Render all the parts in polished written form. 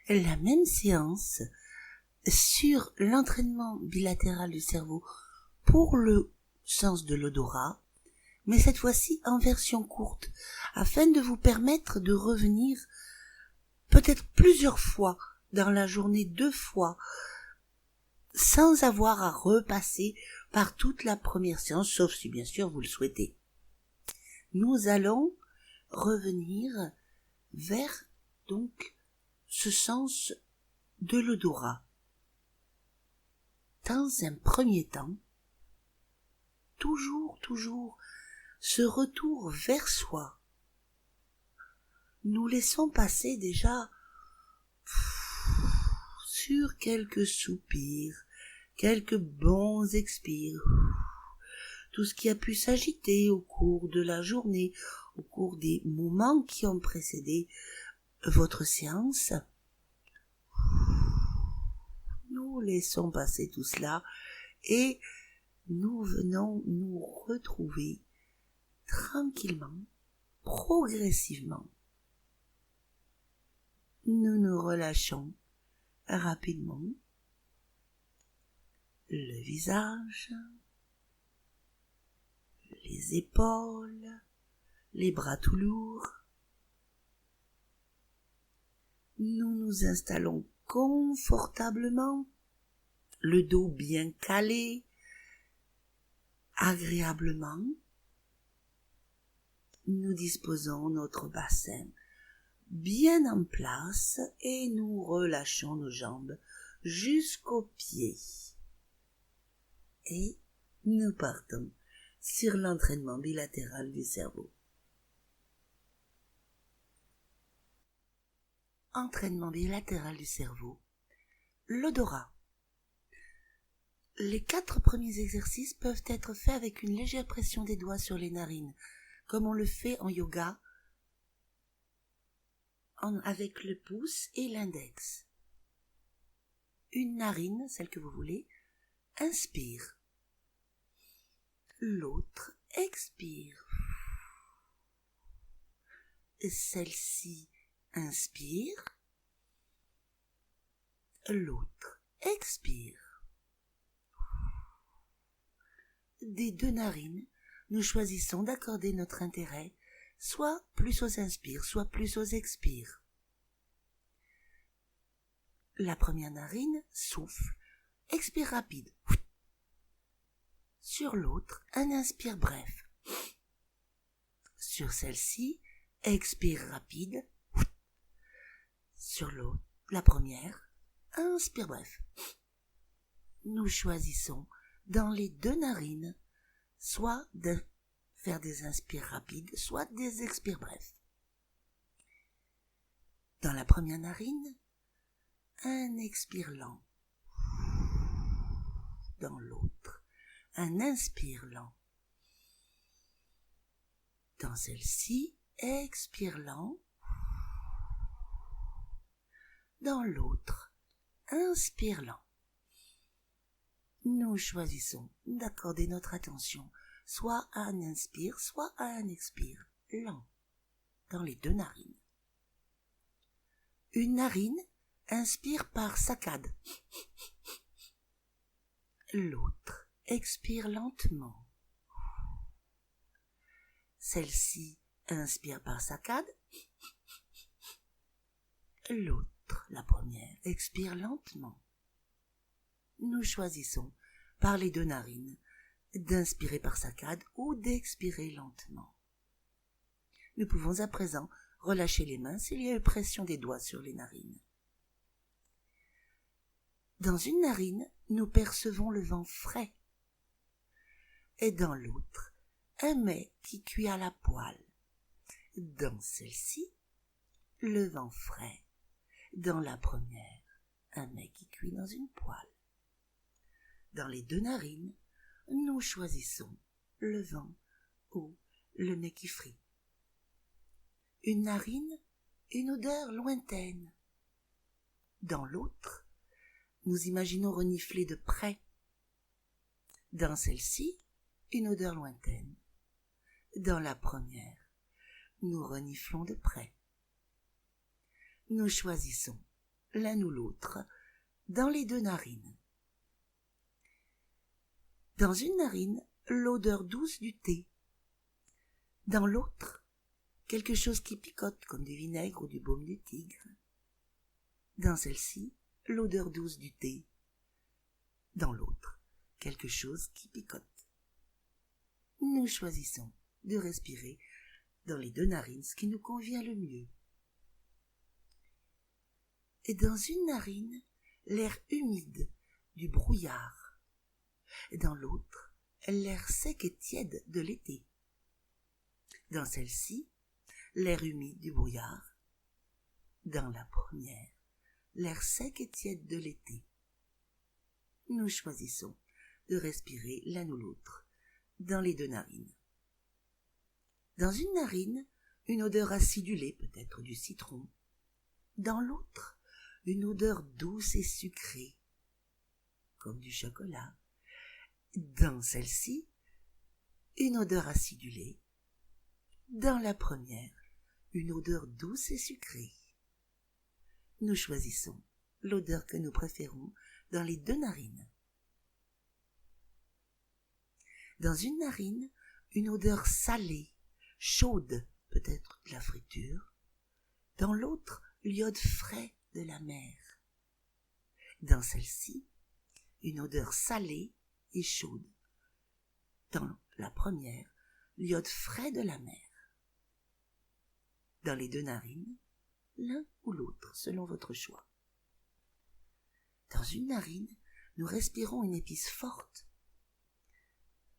la même séance sur l'entraînement bilatéral du cerveau pour le sens de l'odorat, mais cette fois-ci en version courte, afin de vous permettre de revenir peut-être plusieurs fois dans la journée, 2 fois, sans avoir à repasser par toute la première séance, sauf si bien sûr vous le souhaitez. Nous allons revenir vers donc ce sens de l'odorat. Dans un premier temps, toujours ce retour vers soi. Nous laissons passer déjà sur quelques soupirs, quelques bons expires, tout ce qui a pu s'agiter au cours de la journée, au cours des moments qui ont précédé votre séance. Nous laissons passer tout cela et nous venons nous retrouver tranquillement, progressivement. Nous nous relâchons rapidement le visage, les épaules, les bras tout lourds. Nous nous installons confortablement, le dos bien calé, agréablement. Nous disposons notre bassin bien en place et nous relâchons nos jambes jusqu'aux pieds. Et nous partons sur l'entraînement bilatéral du cerveau. Entraînement bilatéral du cerveau. L'odorat. Les 4 premiers exercices peuvent être faits avec une légère pression des doigts sur les narines, comme on le fait en yoga, avec le pouce et l'index. Une narine, celle que vous voulez, inspire. L'autre expire. Celle-ci inspire. L'autre expire. Des 2 narines, nous choisissons d'accorder notre intérêt soit plus aux inspires, soit plus aux expires. La première narine souffle, expire rapide. Sur l'autre, un inspire bref. Sur celle-ci, expire rapide. Sur l'autre, la première, inspire bref. Nous choisissons dans les 2 narines soit de faire des inspires rapides, soit des expires brefs. Dans la première narine, un expire lent. Dans l'autre, un inspire lent. Dans celle-ci, expire lent. Dans l'autre, inspire lent. Nous choisissons d'accorder notre attention soit à un inspire, soit à un expire lent dans les 2 narines. Une narine inspire par saccade. L'autre expire lentement. Celle-ci inspire par saccade. L'autre, la première, expire lentement. Nous choisissons par les 2 narines d'inspirer par saccade ou d'expirer lentement. Nous pouvons à présent relâcher les mains s'il y a eu pression des doigts sur les narines. Dans une narine, nous percevons le vent frais et dans l'autre, un mets qui cuit à la poêle. Dans celle-ci, le vent frais. Dans la première, un mets qui cuit dans une poêle. Dans les 2 narines, nous choisissons le vent ou le mets qui frit. Une narine, une odeur lointaine. Dans l'autre, nous imaginons renifler de près. Dans celle-ci, une odeur lointaine. Dans la première, nous reniflons de près. Nous choisissons l'un ou l'autre dans les 2 narines. Dans une narine, l'odeur douce du thé. Dans l'autre, quelque chose qui picote comme du vinaigre ou du baume du tigre. Dans celle-ci, l'odeur douce du thé. Dans l'autre, quelque chose qui picote. Nous choisissons de respirer dans les 2 narines ce qui nous convient le mieux. Et dans une narine, l'air humide du brouillard. Et dans l'autre, l'air sec et tiède de l'été. Dans celle-ci, l'air humide du brouillard. Dans la première, l'air sec et tiède de l'été. Nous choisissons de respirer l'un ou l'autre dans les 2 narines. Dans une narine, une odeur acidulée, peut-être du citron. Dans l'autre, une odeur douce et sucrée, comme du chocolat. Dans celle-ci, une odeur acidulée. Dans la première, une odeur douce et sucrée. Nous choisissons l'odeur que nous préférons dans les 2 narines. Dans une narine, une odeur salée, chaude, peut-être de la friture. Dans l'autre, l'iode frais de la mer. Dans celle-ci, une odeur salée et chaude. Dans la première, l'iode frais de la mer. Dans les 2 narines, l'un ou l'autre, selon votre choix. Dans une narine, nous respirons une épice forte.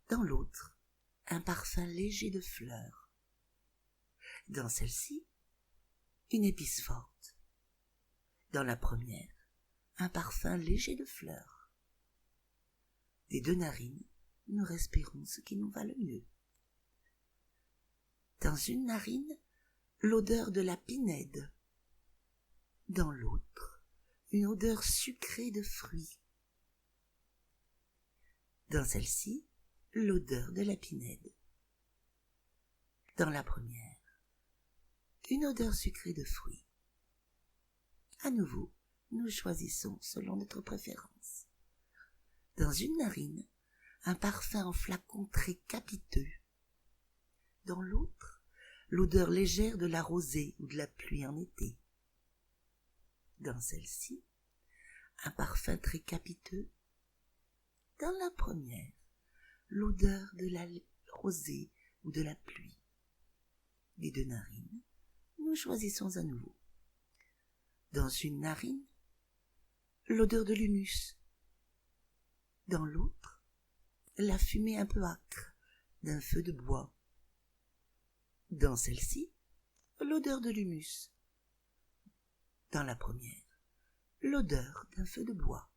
Dans l'autre, un parfum léger de fleurs. Dans celle-ci, une épice forte. Dans la première, un parfum léger de fleurs. Des 2 narines, nous respirons ce qui nous va le mieux. Dans une narine, l'odeur de la pinède. Dans l'autre, une odeur sucrée de fruits. Dans celle-ci, l'odeur de la pinède. Dans la première, une odeur sucrée de fruits. À nouveau, nous choisissons selon notre préférence. Dans une narine, un parfum en flacon très capiteux. Dans l'autre, l'odeur légère de la rosée ou de la pluie en été. Dans celle-ci, un parfum très capiteux. Dans la première, l'odeur de la rosée ou de la pluie. Les 2 narines, nous choisissons à nouveau. Dans une narine, l'odeur de l'humus. Dans l'autre, la fumée un peu âcre d'un feu de bois. Dans celle-ci, l'odeur de l'humus. Dans la première, l'odeur d'un feu de bois.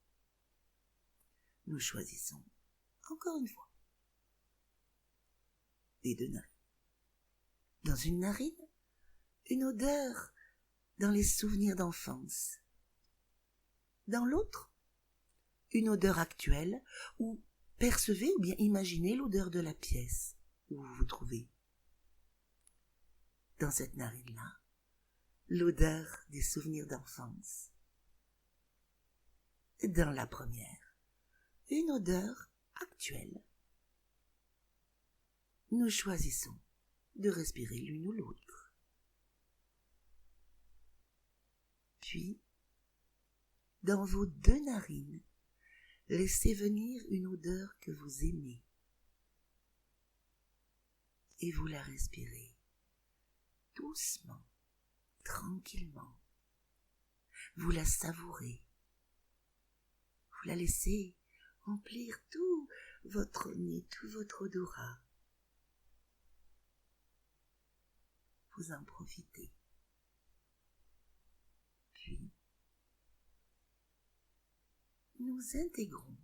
Nous choisissons, encore une fois, les 2 narines. Dans une narine, une odeur dans les souvenirs d'enfance. Dans l'autre, une odeur actuelle où percevez ou bien imaginez l'odeur de la pièce où vous vous trouvez. Dans cette narine-là, l'odeur des souvenirs d'enfance. Dans la première, une odeur actuelle. Nous choisissons de respirer l'une ou l'autre. Puis, dans vos 2 narines, laissez venir une odeur que vous aimez. Et vous la respirez doucement, tranquillement. Vous la savourez. Vous la laissez remplir tout votre nez, tout votre odorat. Vous en profitez. Puis, nous intégrons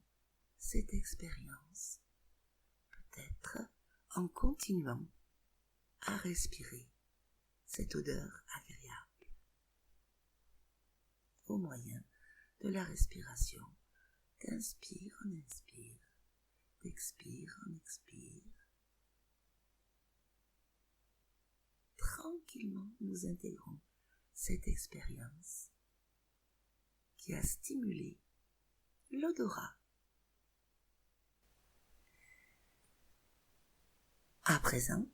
cette expérience, peut-être en continuant à respirer cette odeur agréable au moyen de la respiration d'inspire en inspire, d'expire en expire. Tranquillement, nous intégrons cette expérience qui a stimulé l'odorat. À présent,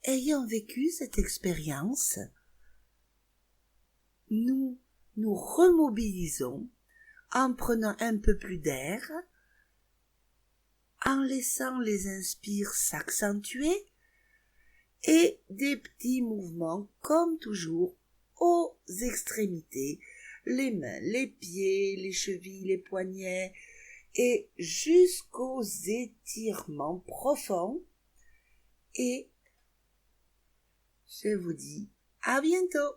ayant vécu cette expérience, nous nous remobilisons en prenant un peu plus d'air, en laissant les inspires s'accentuer et des petits mouvements comme toujours aux extrémités, les mains, les pieds, les chevilles, les poignets et jusqu'aux étirements profonds. Et je vous dis à bientôt.